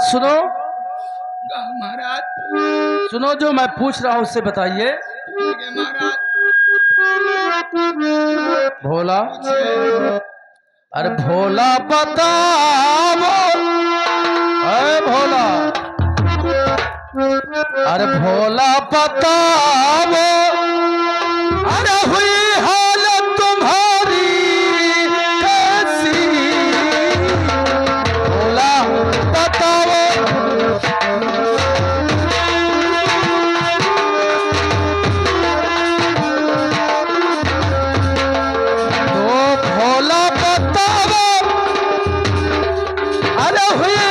सुनो महाराज। सुनो, जो मैं पूछ रहा हूं उससे बताइए। ठीक है महाराज। भोला, अरे भोला बताओ, अरे भोला, अरे भोला बताओ, अरे हुई हालत तुम्हारी कैसी, भोला बताओ। तो भोला बताओ, अरे हुई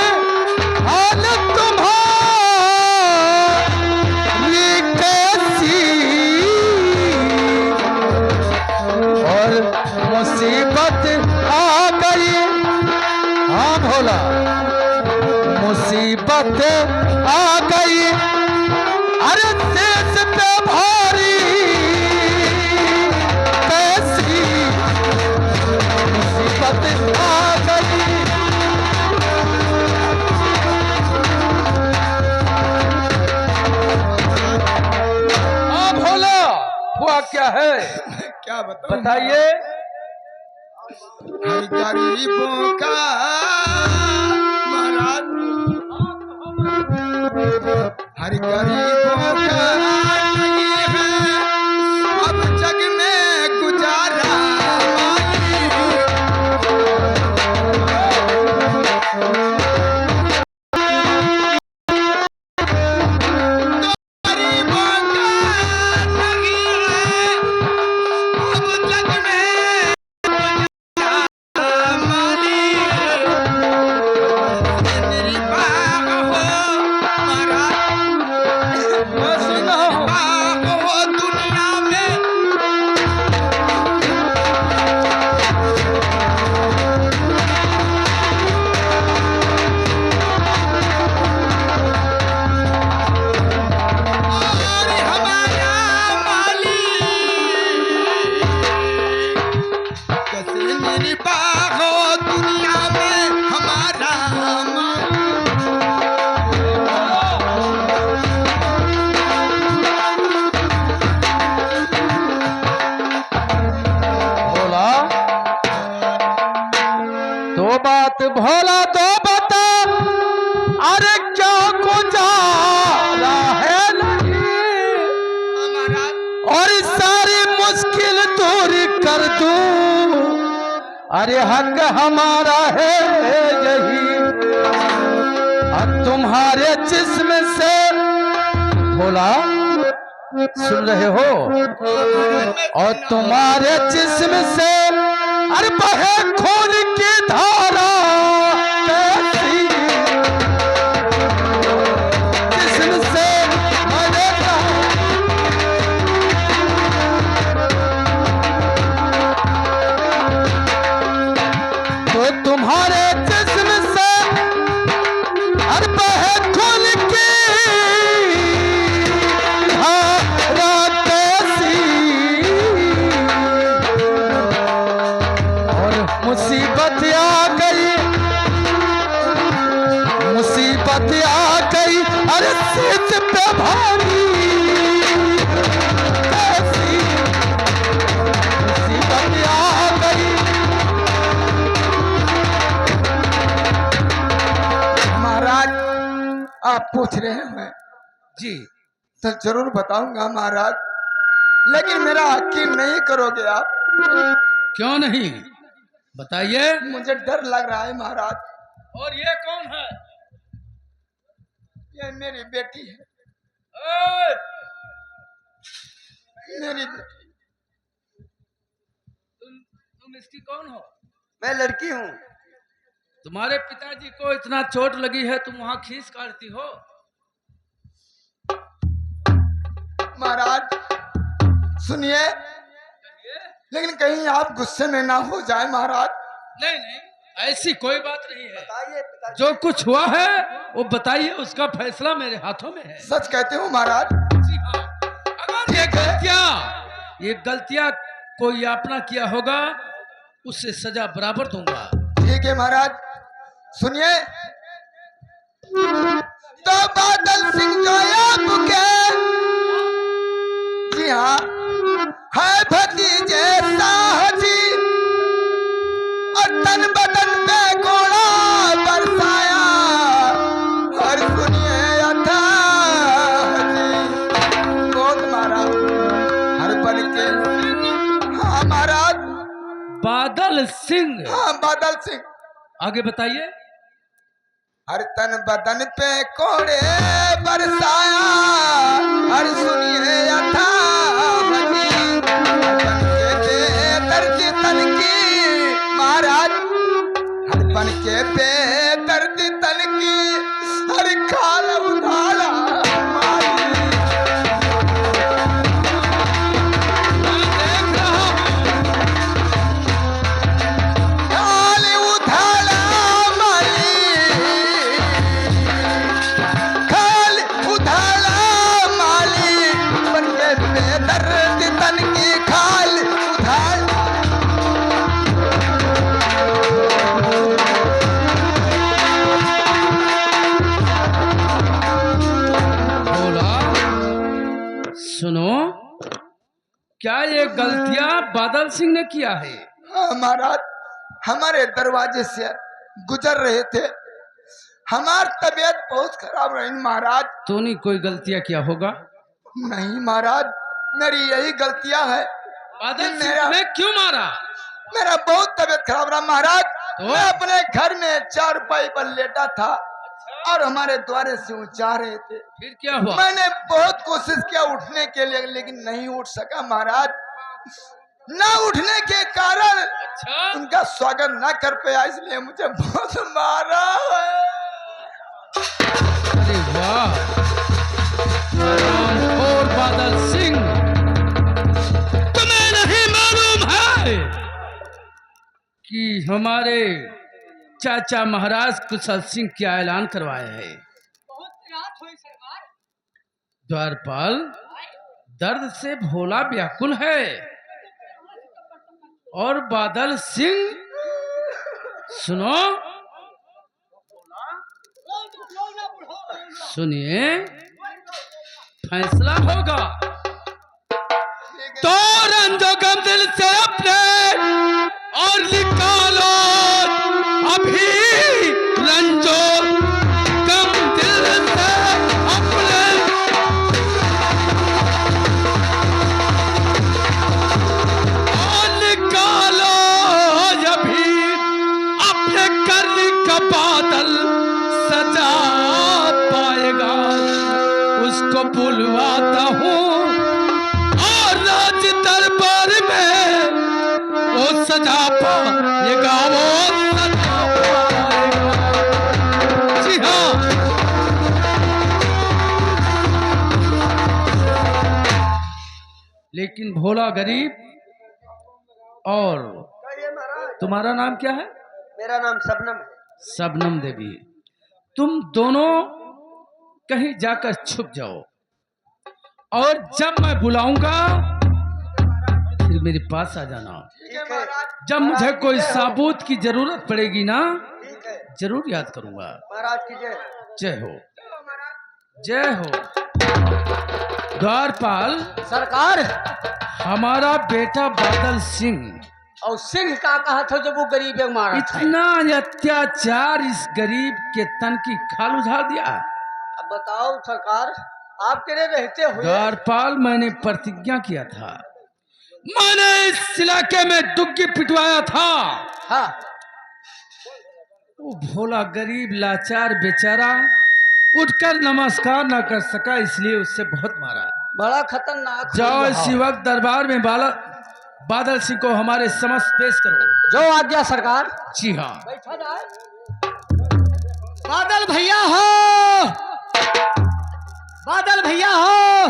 हालत तुम्हारी कैसी, और मुसीबत आ गई। हाँ भोला, मुसीबत आ गई, अरे देश पे भारी कैसी मुसीबत आ गई। हाँ भोला, हुआ क्या है क्या बताऊं बताइए। हर गरीबों का महाराज, हर गरीबों का नहीं है अब जग में गुजारा। गरीबों का नहीं है अब जग में माली, मेरी बाग हो महाराज, बाग हो दुनिया में। और हमारा माली कैसे मेरी बाग हो दुनिया में हमारा माली। भोला, दो बात भोला दो बता, अरे क्या गुजारा है नहीं, महाराज और सारी मुश्किल दूर कर दूं, अरे हक हमारा है यही, और तुम्हारे जिस्म से भोला सुन रहे हो, और तुम्हारे जिस्म से अरे बहे खून की धारा कैसी, जिस्म से बहे तो तुम्हारे जिस्म से अरे बहे खून की धारा कैसी, और मुसीबत आ गई, मुसीबत आ गई, अरे सिर पे भारी कैसी मुसीबत आ गई। महाराज आप पूछ रहे हैं जी, तो जरूर बताऊंगा महाराज, लेकिन मेरा यकीन नहीं करोगे आप। क्यों नहीं, बताइए। मुझे डर लग रहा है महाराज। और ये कौन है? ये मेरी बेटी है, ओए! मेरी बेटी। तुम इसकी कौन हो? मैं लड़की हूँ। तुम्हारे पिताजी को इतना चोट लगी है, तुम वहां खींच काटती हो? महाराज सुनिए, लेकिन कहीं आप गुस्से में ना हो जाए महाराज। नहीं नहीं, ऐसी कोई बात नहीं है। बताइए पिताजी। जो कुछ हुआ है वो बताइए, उसका फैसला मेरे हाथों में है। सच कहते हो महाराज। जी हाँ। अगर ये गलतियां कोई आपने किया होगा, उससे सजा बराबर दूंगा। ठीक है महाराज, सुनिए। बादल सिंह। हाँ बादल सिंह। आगे बताइए। हर तन बदन पे कोड़े बरसाया, हर सुनिए यथा भजी, हर बन के बेदर्द तन की महाराज, हर बन के बेदर्द तन की, हर खाल उधाला मारी। खाल उधाला मारी, खाल उधाला माली, बन के बेदर्द तन की खाल उधाल। बोला सुनो, क्या ये गलतियां बादल सिंह ने किया है? हाँ महाराज, हमारे दरवाजे से गुजर रहे थे, हमारी तबीयत बहुत खराब रही महाराज। तूने कोई गलतियां किया होगा? नहीं महाराज, मेरी यही गलतियां है। बादल कि सिंह ने क्यों मारा? मेरा बहुत तबीयत खराब रहा महाराज। तो? मैं अपने घर में चारपाई पर लेटा था और हमारे द्वारे से वो जा रहे थे। फिर क्या हुआ? मैंने बहुत कोशिश किया उठने के लिए, लेकिन नहीं उठ सका महाराज। न उठने के कारण अच्छा, उनका स्वागत न कर पाया, इसलिए मुझे बहुत मारा है। अरे वाह, और बादल सिंह, तुम्हें नहीं मालूम है कि हमारे चाचा महाराज कुशल सिंह क्या ऐलान करवाए हैं? द्वारपाल दर्द से भोला व्याकुल है और बादल सिंह, सुनो, सुनिए, फैसला होगा तो रंजो गम दिल से अपने और निकालो अभी, रंजो गम दिल से अपने, और निकालो अभी अपने कर्म का बादल, सजा पाएगा उसको बुलवाता हूँ और राज दरबार में वो सजा पाएगा, वो सजा पाएगा। जी हाँ, लेकिन भोला गरीब, और तुम्हारा नाम क्या है? मेरा नाम शबनम है। शबनम देवी, तुम दोनों कहीं जाकर छुप जाओ और जब मैं बुलाऊंगा फिर मेरे पास आ जाना। ठीक है जब मुझे कोई सबूत की जरूरत पड़ेगी ना, ठीक है जरूर याद करूंगा। महाराज की जय। जय हो, जय हो। द्वारपाल, सरकार, हमारा बेटा बादल सिंह और सिंह का कहा था जब वो गरीब है मारा था। इतना अत्याचार इस गरीब के तन की खाल उधार दिया। अब बताओ सरकार, आप तेरे रहते हुए द्वारपाल, मैंने प्रतिज्ञा किया था, मैंने इस इलाके में दुग्गी पिटवाया था। हाँ वो भोला गरीब लाचार बेचारा उठकर नमस्कार न कर सका, इसलिए उससे बहुत मारा। बड़ा खतरनाक। जाओ इसी वक्त दरबार में बादल सिंह को हमारे समक्ष पेश करो। जो आज्ञा सरकार। जी हाँ। बैठा जाए। बादल भैया हो, बादल भैया हो।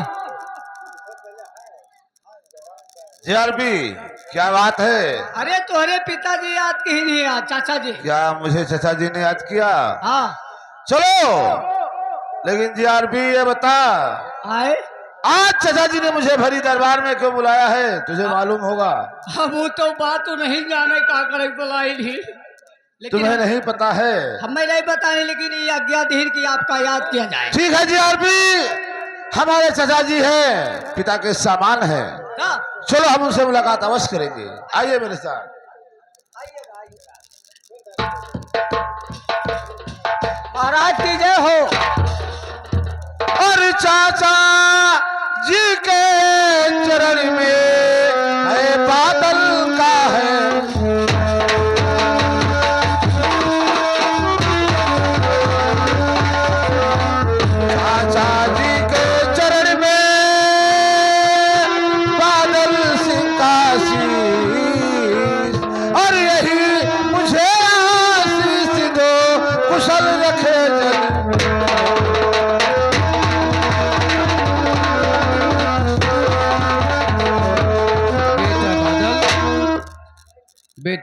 जीआरपी, क्या बात है? अरे तुम्हारे पिताजी याद की ही नहीं याद, चाचा जी। क्या मुझे चाचा जी ने याद किया? हाँ चलो, लेकिन जीआरपी ये बता, आए। आज चाचा जी ने मुझे भरी दरबार में क्यों बुलाया है? तुझे मालूम होगा। हम वो तो बात तो नहीं जाने का करे बुलाई थी, लेकिन तुम्हें नहीं पता है? हमें नहीं बताने, लेकिन ये आज्ञाधीन की आपका याद किया जाए। ठीक है जीआरपी, हमारे चाचा जी हैं, पिता के सामान हैं। हाँ? चलो हम उनसे मुलाकात अवश्य करेंगे। आइए मेरे साथ। महाराज की जय हो। और चाचा जी के चरण में है बादल का है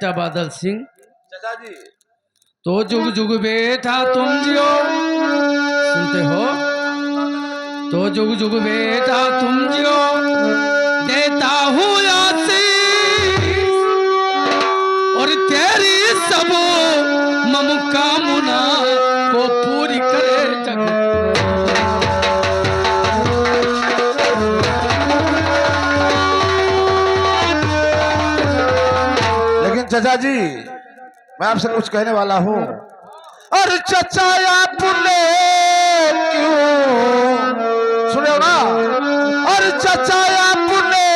बेटा बादल सिंह, चाचा जी तो जुग जुग बेटा तुम जियो, सुनते हो? तो जुग जुग बेटा तुम जियो, देता हूँ आशीष, और तेरी सब मनोकामना को पूरी करे जग। लेकिन चाचा जी मैं आपसे कुछ कहने वाला हूँ। और चाचा आपने क्यों, सुने हो ना? और चाचा आपने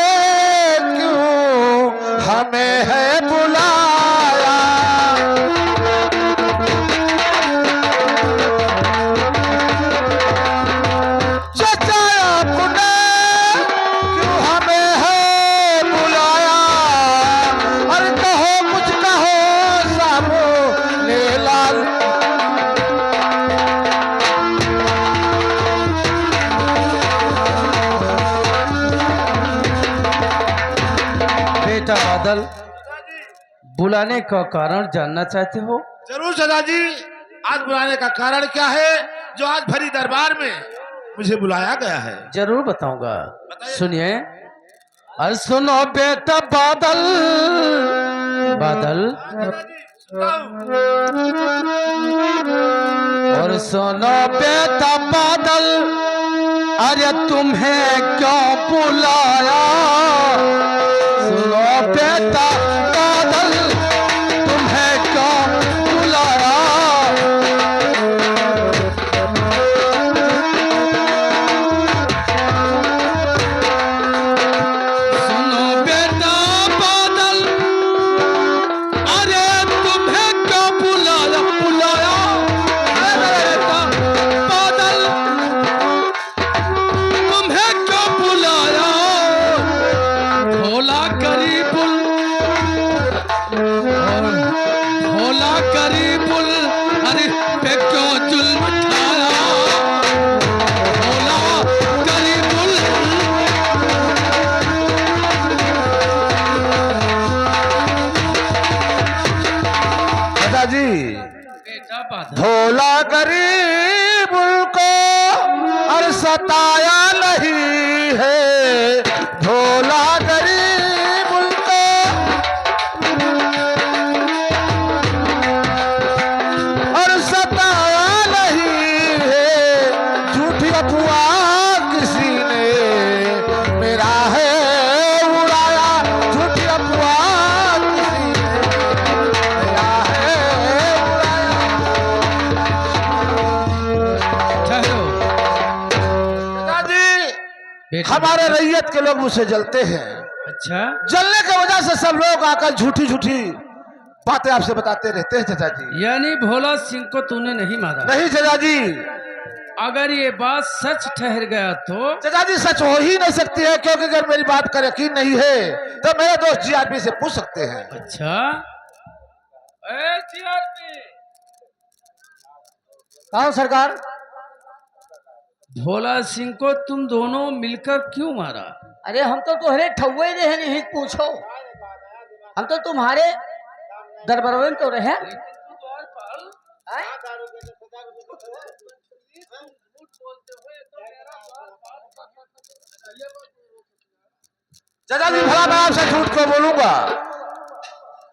क्यों हमें है बुलाया? चाचा आपने क्यों हमें है बुलाया? और कहो कुछ कहो सामो ले लाल। बेटा बादल, बुलाने का कारण जानना चाहते हो? जरूर चाचा जी, आज बुलाने का कारण क्या है जो आज भरी दरबार में मुझे बुलाया गया है? जरूर बताऊंगा, सुनिए। अरे सुनो बेटा बादल, बादल, और सुनो बेटा बादल, अरे तुम्हें क्यों बुलाया? सुनो बेटा बादल, तुम्हें क्यों बुलाया? सुनो बेटा बादल, अरे तुम्हें क्यों बुलाया? बुलाया बेटा बादल, तुम्हें क्यों बुलाया? भोला करीबुल, भोला करीबुल, अरे पे क्यों जुल्म ठाया? भोला करीबुल, चाचा जी बेटा बादल, भोला गरीब को और सताया नहीं है। भोला गरीब को और सताया नहीं है। झूठी अफवाह किसी ने मेरा है उड़ाया। झूठी अफवाह किसी ने मेरा है उड़ाया। ठहरो दादी, बेटा। हमारे रैयत के लोग मुझसे जलते हैं। अच्छा, जलने की वजह से सब लोग आकर झूठी झूठी बातें आपसे बताते रहते हैं चाचा जी। यानी भोला सिंह को तूने नहीं मारा? नहीं चाचा जी, अगर ये बात सच ठहर गया तो? चाचा जी सच हो ही नहीं सकती है, क्योंकि अगर मेरी बात का यकीन नहीं है तो मेरे दोस्त जीआरपी से पूछ सकते हैं। अच्छा, ए जीआरपी, कहो सरकार। भोला सिंह को तुम दोनों मिलकर क्यों मारा? अरे हम तो तुम्हारे ठौए रहे, नहीं पूछो। हम तो तुम्हारे दरबार में तो रहे। चाचा जी भला मैं आपसे झूठ क्यों बोलूंगा?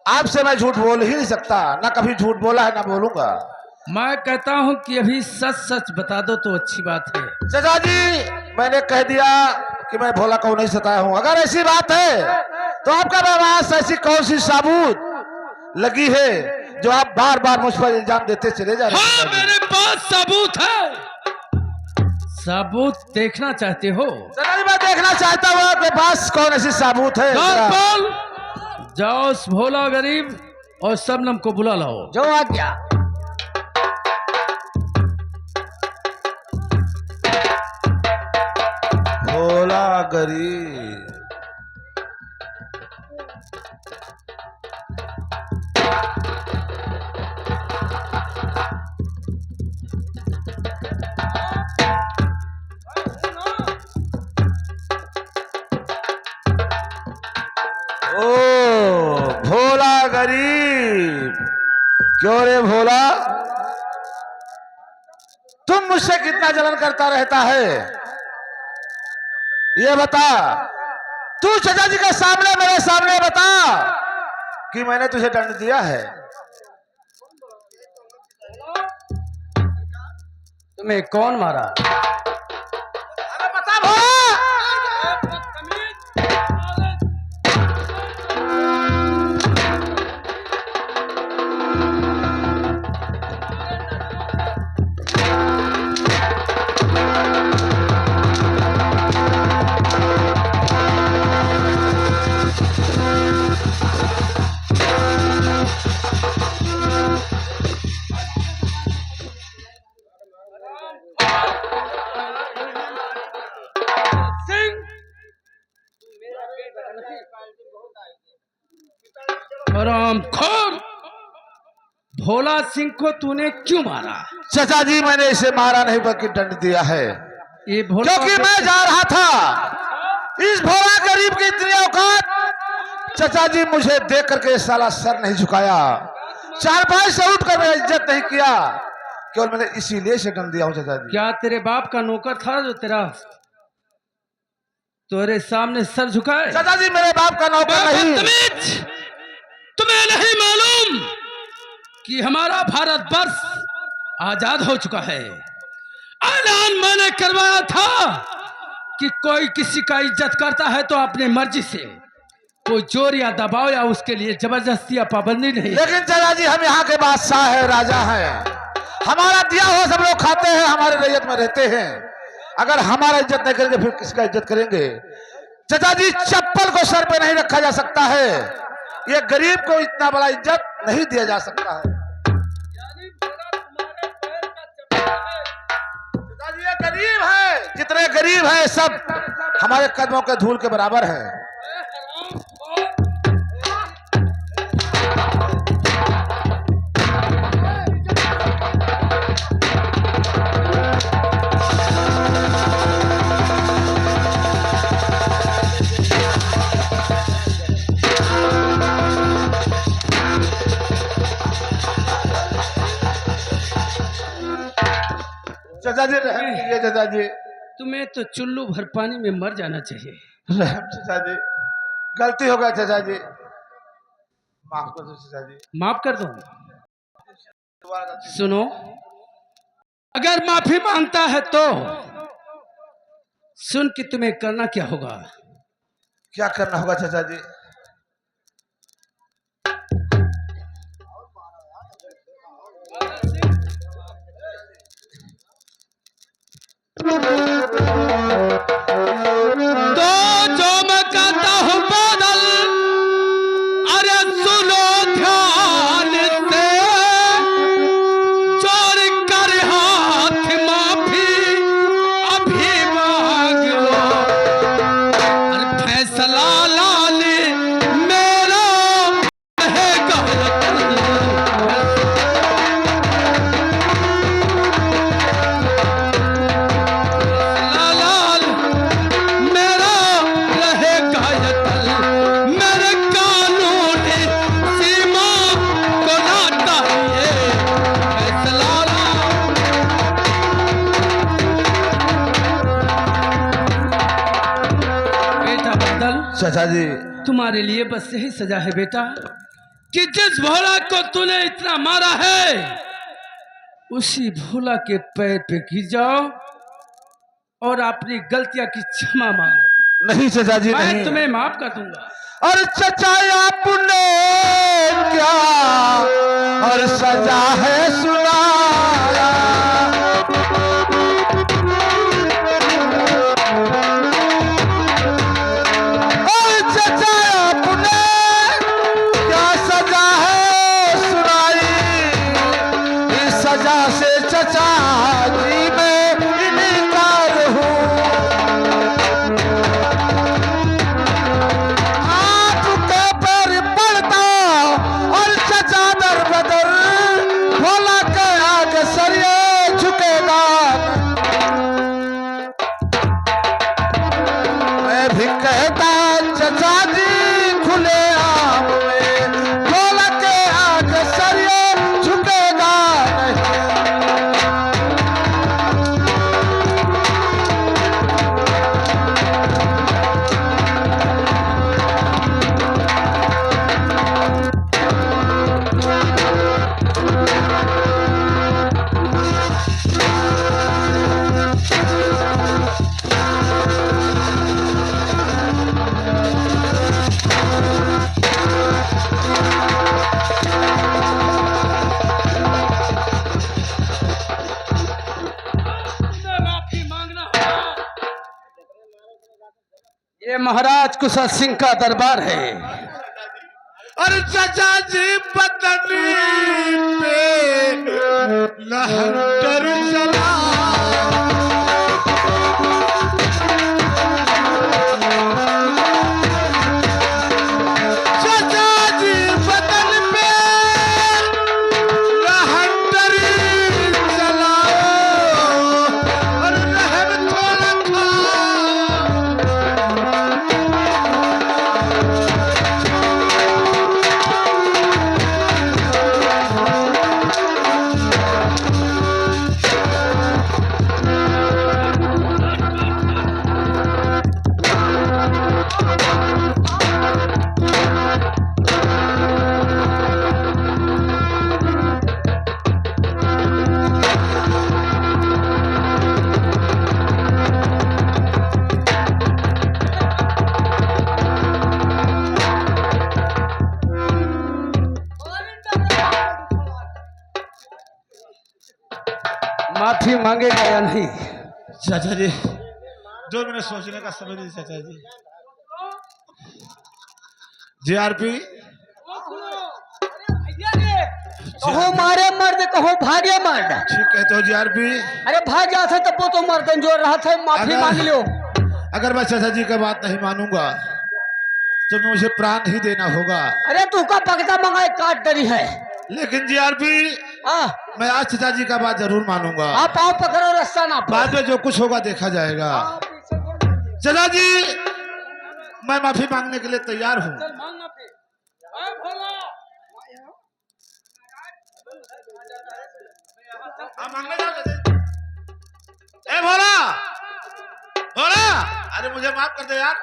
आपसे मैं झूठ बोल ही नहीं सकता, ना कभी झूठ बोला है ना बोलूंगा। मैं कहता हूँ कि अभी सच सच बता दो तो अच्छी बात है। चाचा जी मैंने कह दिया कि मैं भोला को नहीं सताया हूं। अगर ऐसी बात है तो आपका पास ऐसी कौन सी सबूत लगी है जो आप बार बार मुझ पर इल्जाम देते चले जा रहे हैं? हाँ, मेरे पास सबूत है। सबूत देखना चाहते हो? चाचा जी मैं देखना चाहता हूँ आपके पास कौन ऐसी सबूत है। बोल, जाओ उस भोला गरीब और शबनम को बुला लाओ। जो आ गया। भोला गरीब, ओ भोला गरीब। क्यों रे भोला, तुम मुझसे कितना जलन करता रहता है? ये बता, तू चाचा जी के सामने, मेरे सामने बता कि मैंने तुझे दंड दिया है। तुम्हें कौन मारा? बता भोला। हरामखोर, भोला सिंह को तूने क्यों मारा? चाचा जी, मैंने इसे मारा नहीं बल्कि दंड दिया है, ये भोला क्योंकि मैं जा रहा था। इस भोला गरीब की इतनी औकात, चाचा जी मुझे देख करके साला सर नहीं झुकाया, चारपाई से उठ कर मेरी इज्जत नहीं किया, केवल मैंने इसीलिए से दंड दिया हूं चाचा जी। क्या तेरे बाप का नौकर था जो तेरे सामने सर झुकाए? चाचा जी, मेरे बाप का नौकर नहीं। बदतमीज! तुम्हें नहीं मालूम कि हमारा भारतवर्ष आजाद हो चुका है? ऐलान मैंने करवाया था कि कोई किसी का इज्जत करता है तो अपनी मर्जी से, कोई जोर या दबाव या उसके लिए जबरदस्ती या पाबंदी नहीं। लेकिन चाचा जी, हम यहाँ के बादशाह है, राजा है, हमारा दिया हुआ सब लोग खाते हैं, हमारे रैयत में रहते हैं। अगर हमारा इज्जत नहीं करेंगे फिर किसका इज्जत करेंगे? चाचा जी, चप्पल को सर पे नहीं रखा जा सकता है, ये गरीब को इतना बड़ा इज्जत नहीं दिया जा सकता है। चाचा जी, ये गरीब है, जितने गरीब हैं सब हमारे कदमों के धूल के बराबर हैं। चाचा जी, रहम कीजिए चाचा जी। तुम्हें तो चुल्लू भर पानी में मर जाना चाहिए। रहम चाचा जी, गलती हो गया चाचा जी, माफ कर दो चाचा जी। माफ कर दो। सुनो, अगर माफी मांगता है तो सुन कि तुम्हें करना क्या होगा। क्या करना होगा चाचा जी? तो जो मैं कहता हूं बादल, अरे सुनो ध्यान से, जोड़ कर हाथ माफी अभी मांग लो। अरे फैसला लाल मेरा रहेगा। चाचा जी, तुम्हारे लिए बस यही सजा है बेटा कि जिस भोला को तूने इतना मारा है उसी भोला के पैर पे गिर जाओ और अपनी गलतियां की क्षमा मांगो। नहीं चाचा जी, मैं नहीं। तुम्हें माफ कर दूंगा। और चाचा आपने क्या और सजा है सुनाया, और चाचा आपने क्या सजा है सुनाई, इस सजा से चाचा जी मैं इनकार हूँ। आपके पैर पड़ता और चाचा दर बदर भोला के आगे सरिये झुकेगा। मैं भी कहता चाचा जी खुले आम में भोला ये महाराज कुशल सिंह का दरबार है। अरे चाचा जी पतनी पे लहर चला, चाचा जी पतन पे लहर चला, और लहर थोड़ा खा। माफी मांगेगा या नहीं? चाचा जी 2 मिनट सोचने का समय नहीं चाचा जी। JRP कहो मारे मर्द, कहो भागे मर्द। ठीक कहते हो JRP। अरे भाग गया था तब वो तो मर्दन जो रहा था, माफी मांग लो। अगर मैं चाचा जी का बात नहीं मानूंगा तो मुझे प्राण ही देना होगा। अरे तू का पगता मंगाए काट डरी है। लेकिन JRP मैं आज चाचा जी का बात जरूर मानूंगा। आप पाँव पकड़ो, रास्ता ना बाद में जो कुछ होगा देखा जाएगा। चाचा जी मैं माफी मांगने के लिए तैयार हूँ। ए भोला, भोला, अरे मुझे माफ कर दे यार।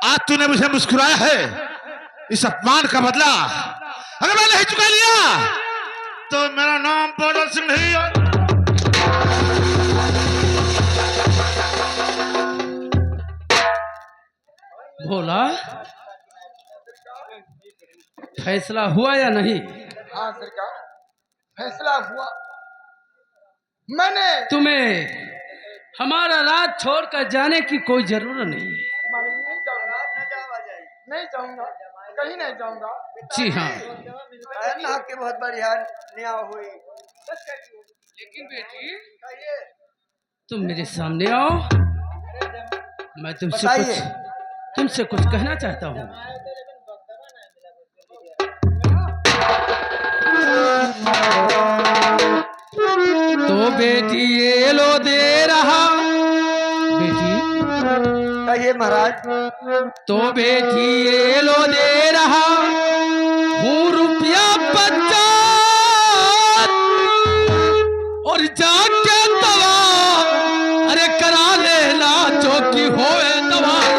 आज तूने मुझे मुस्कुराया है, इस अपमान का बदला अगर मैं नहीं चुका लिया तो मेरा नाम बादल सिंह नहीं है। भोला, फैसला हुआ या नहीं? हाँ सरकार, फैसला हुआ। मैंने तुम्हें हमारा राज छोड़कर जाने की कोई जरूरत नहीं। नहीं जाऊंगा, नहीं जाऊंगा, कहीं नहीं जाऊंगा। जी हाँ, आपकी बहुत बढ़िया न्याय हुई। लेकिन बेटी तुम मेरे सामने आओ, मैं तुमसे कुछ कहना चाहता हूँ। तो बेटी ये लो दे रहा, बेटी कहिए महाराज। तो बेटी ये लो दे रहा हूँ ₹50 और जाके दवा अरे करा लेना जो कि होए दवाई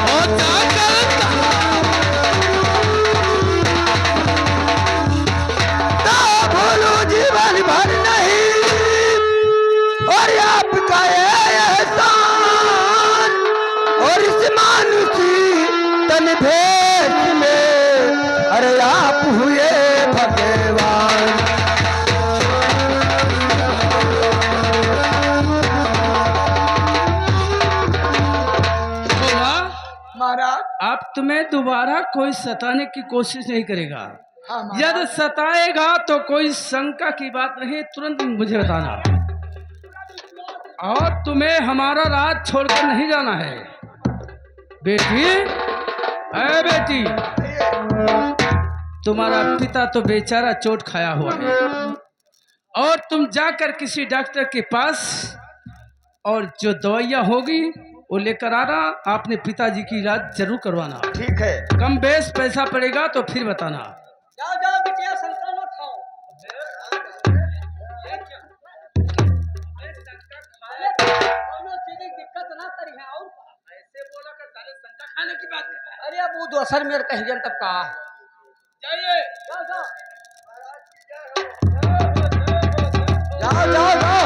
और जाकर बोलो जीवन भर नहीं और आपका एहसान और इस मानुषी तन भेद में अरे आप हुए भगवान। महाराज अब तुम्हें दोबारा कोई सताने की कोशिश नहीं करेगा। हाँ महाराज। यदि सताएगा तो कोई शंका की बात नहीं, तुरंत मुझे बताना। और तुम्हें हमारा राज छोड़कर नहीं जाना है। बेटी, अरे बेटी, तुम्हारा पिता तो बेचारा चोट खाया हुआ है और तुम जाकर किसी डॉक्टर के पास और जो दवाइयाँ होगी वो लेकर आना। आपने पिताजी की इलाज जरूर करवाना। ठीक है। कम बेस पैसा पड़ेगा तो फिर बताना। जाओ जाओ बिटिया, शंका न खाओ। कितना करी है और ऐसे बोला कर साले संका खाने की बात करता है। अरे अब वो दोसर मेरे कह दिया तब का जाइए जाओ जाओ जाओ जाओ